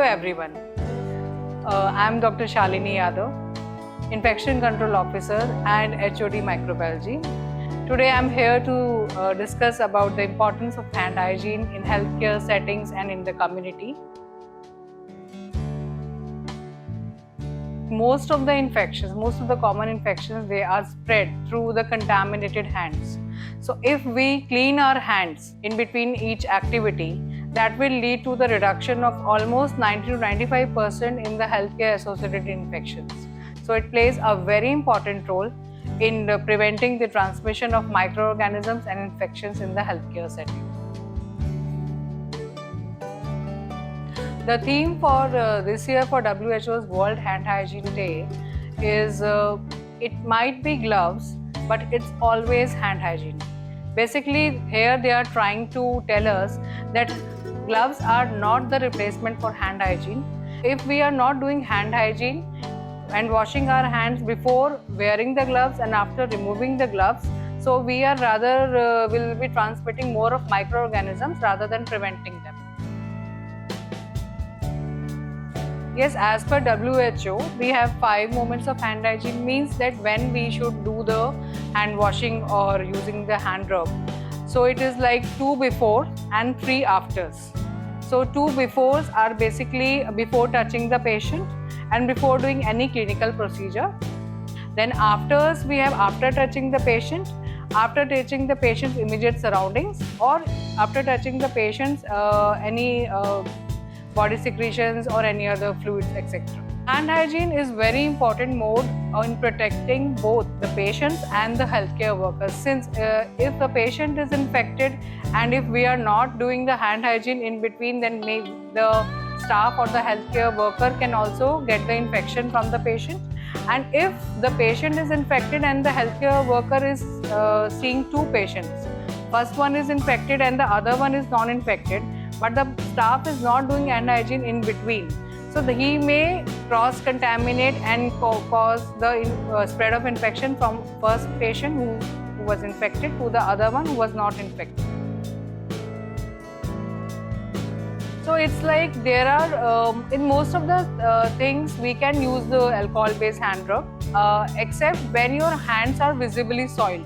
Hello everyone, I am Dr. Shalini Yadav, Infection Control Officer and HOD Microbiology. Today I am here to discuss about the importance of hand hygiene in healthcare settings and in the community. Most of the common infections, they are spread through the contaminated hands. So if we clean our hands in between each activity, that will lead to the reduction of almost 90 to 95% in the healthcare associated infections. So it plays a very important role in preventing the transmission of microorganisms and infections in the healthcare setting. The theme for this year for WHO's World Hand Hygiene Day is it might be gloves, but it's always hand hygiene. Basically, here they are trying to tell us that gloves are not the replacement for hand hygiene. If we are not doing hand hygiene and washing our hands before wearing the gloves and after removing the gloves, so we are rather will be transmitting more of microorganisms rather than preventing them. Yes, as per WHO, we have 5 moments of hand hygiene, means that when we should do the hand washing or using the hand rub. So it is like 2 before and 3 afters. So 2 befores are basically before touching the patient and before doing any clinical procedure. Then afters, we have after touching the patient, after touching the patient's immediate surroundings, or after touching the patient's any body secretions or any other fluids, etc. Hand hygiene is very important mode in protecting both the patients and the healthcare workers, since if the patient is infected and if we are not doing the hand hygiene in between, then the staff or the healthcare worker can also get the infection from the patient. And if the patient is infected and the healthcare worker is seeing 2 patients, first one is infected and the other one is non-infected, but the staff is not doing hand hygiene in between. So he may cross-contaminate and cause the spread of infection from first patient who was infected to the other one who was not infected. So it's like there are, in most of the things, we can use the alcohol-based hand rub, except when your hands are visibly soiled.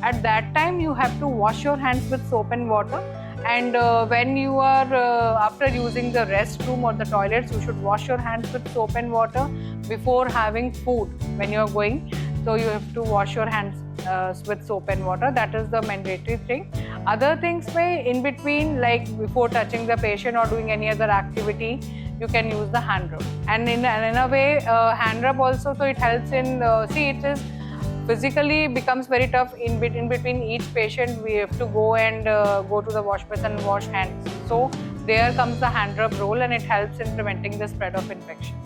At that time, you have to wash your hands with soap and water. And when you are after using the restroom or the toilets, you should wash your hands with soap and water before having food when you are going. So you have to wash your hands with soap and water. That is the mandatory thing. Other things may in between, like before touching the patient or doing any other activity, you can use the hand rub. And in a way, hand rub also, so it helps in it is physically becomes very tough in between each patient. We have to go and go to the wash basin and wash hands. So there comes the hand rub role, and it helps in preventing the spread of infection.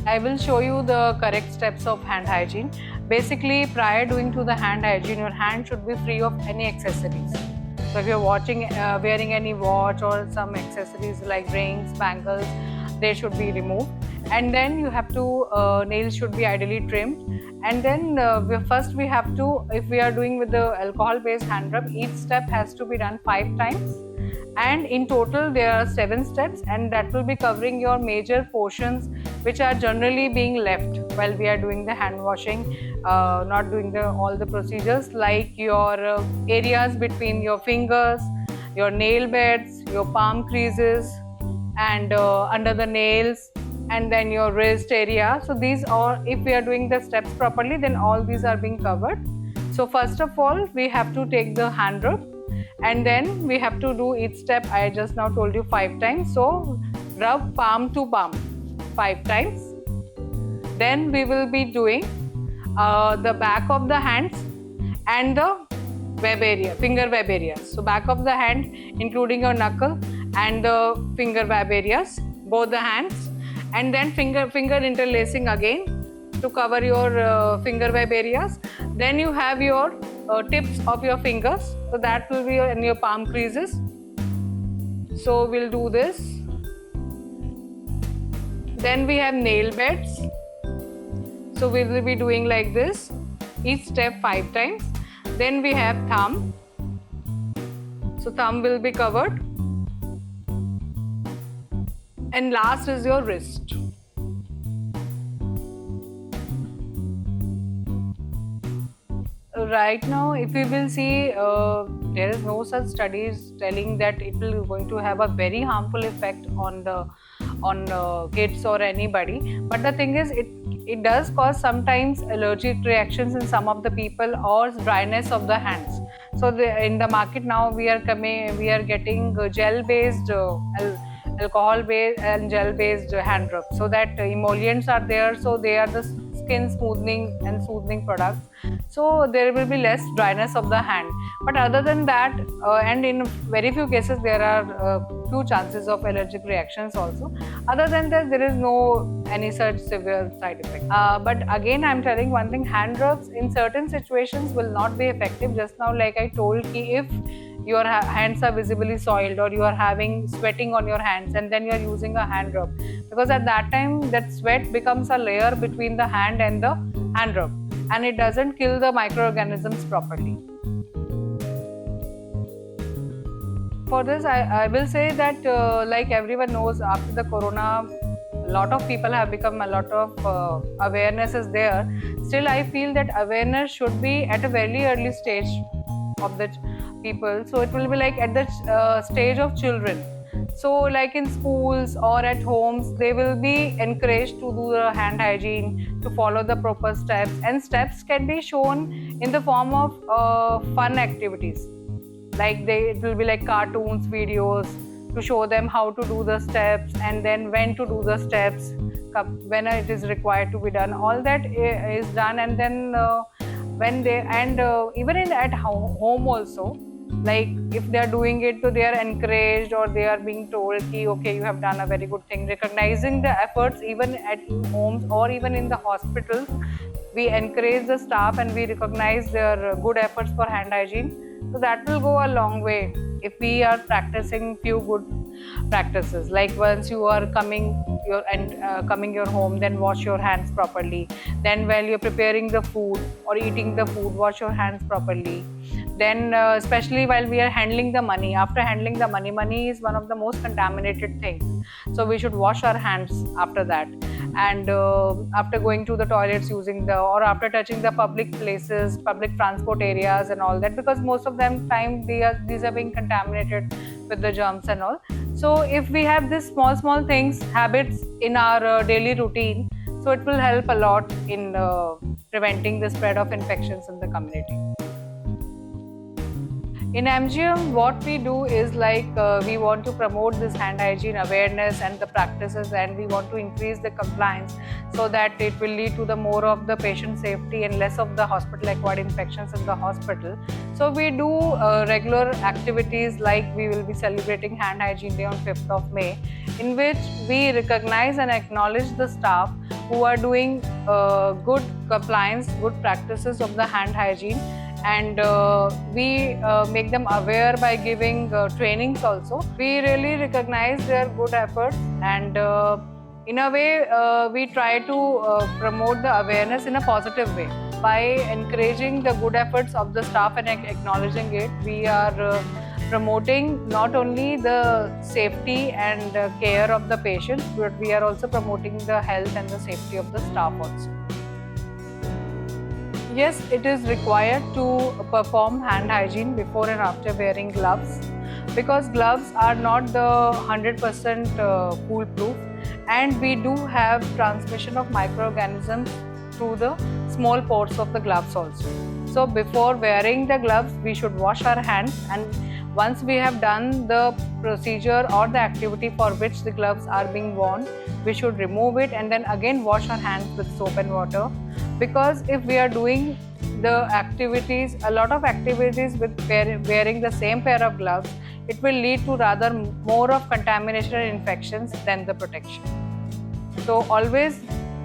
I will show you the correct steps of hand hygiene. Basically, prior doing to the hand hygiene, your hand should be free of any accessories. So if you're wearing any watch or some accessories like rings, bangles, they should be removed. And then you have to, nails should be ideally trimmed. And then first we have to, if we are doing with the alcohol-based hand rub, each step has to be done 5 times. And in total there are 7 steps, and that will be covering your major portions which are generally being left while we are doing the hand washing, not doing all the procedures, like your areas between your fingers, your nail beds, your palm creases, and under the nails, and then your wrist area. So these are, if we are doing the steps properly, then all these are being covered. So first of all, we have to take the hand rub, and then we have to do each step. I just now told you 5 times. So rub palm to palm 5 times. Then we will be doing the back of the hands and the web area, finger web areas. So back of the hand, including your knuckle and the finger web areas, both the hands. And then finger interlacing again to cover your finger web areas. Then you have your tips of your fingers, so that will be in your palm creases. So we'll do this. Then we have nail beds. So we will be doing like this, each step 5 times. Then we have thumb. So thumb will be covered. And last is your wrist. Right now, if we will see, there is no such studies telling that it will going to have a very harmful effect on kids or anybody. But the thing is, it does cause sometimes allergic reactions in some of the people or dryness of the hands. So in the market now we are getting gel based alcohol based and gel based hand rub, so that emollients are there, so they are the skin smoothing and soothing products, so there will be less dryness of the hand. But other than that, and in very few cases there are few chances of allergic reactions also. Other than that, there is no any such severe side effect. But again, I'm telling one thing: hand rubs in certain situations will not be effective. Just now, like I told, ki if your hands are visibly soiled or you are having sweating on your hands and then you are using a hand rub, because at that time that sweat becomes a layer between the hand and the hand rub, and it doesn't kill the microorganisms properly. For this, I will say that like everyone knows, after the corona, a lot of people have become, a lot of awareness is there. Still, I feel that awareness should be at a very early stage of the people. So it will be like at the stage of children. So like in schools or at homes, they will be encouraged to do the hand hygiene, to follow the proper steps, and steps can be shown in the form of fun activities. Like it will be like cartoons, videos to show them how to do the steps, and then when to do the steps, when it is required to be done. All that is done, and then when they, and even at home also, like if they are doing it, so they are encouraged or they are being told ki, okay, you have done a very good thing. Recognizing the efforts even at homes or even in the hospitals, we encourage the staff and we recognize their good efforts for hand hygiene. So that will go a long way if we are practicing few good practices. Like once you are coming your home, then wash your hands properly. Then while you're preparing the food or eating the food, wash your hands properly. Then especially while we are handling the money, after handling the money is one of the most contaminated things, so we should wash our hands after that. And after going to the toilets, using the, or after touching the public places, public transport areas and all that, because most of them time these are being contaminated with the germs and all. So if we have these small things, habits in our daily routine, so it will help a lot in preventing the spread of infections in the community. In MGM, what we do is like we want to promote this hand hygiene awareness and the practices, and we want to increase the compliance so that it will lead to the more of the patient safety and less of the hospital-acquired infections in the hospital. So we do regular activities, like we will be celebrating Hand Hygiene Day on 5th of May, in which we recognize and acknowledge the staff who are doing good compliance, good practices of the hand hygiene. And we make them aware by giving trainings also. We really recognize their good efforts, and in a way we try to promote the awareness in a positive way. By encouraging the good efforts of the staff and acknowledging it, we are promoting not only the safety and care of the patients, but we are also promoting the health and the safety of the staff also. Yes, it is required to perform hand hygiene before and after wearing gloves, because gloves are not the 100% foolproof, and we do have transmission of microorganisms through the small pores of the gloves also. So before wearing the gloves, we should wash our hands, and once we have done the procedure or the activity for which the gloves are being worn, we should remove it and then again wash our hands with soap and water. Because if we are doing the activities, a lot of activities with wearing the same pair of gloves, it will lead to rather more of contamination and infections than the protection. So always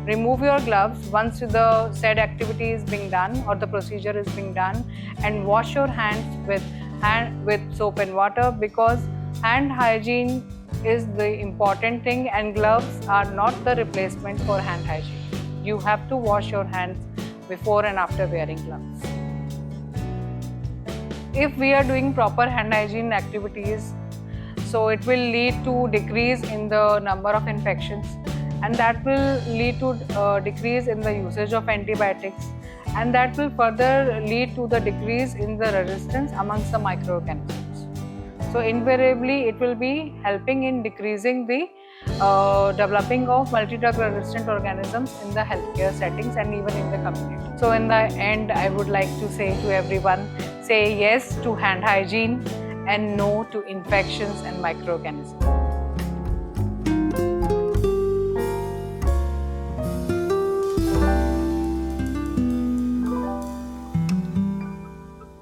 remove your gloves once the said activity is being done or the procedure is being done, and wash your hands with soap and water, because hand hygiene is the important thing and gloves are not the replacement for hand hygiene. You have to wash your hands before and after wearing gloves. If we are doing proper hand hygiene activities, So it will lead to decrease in the number of infections, and that will lead to decrease in the usage of antibiotics, and that will further lead to the decrease in the resistance amongst the microorganisms. So invariably it will be helping in decreasing the developing of multi-drug resistant organisms in the healthcare settings and even in the community. So in the end, I would like to say to everyone, say yes to hand hygiene and no to infections and microorganisms.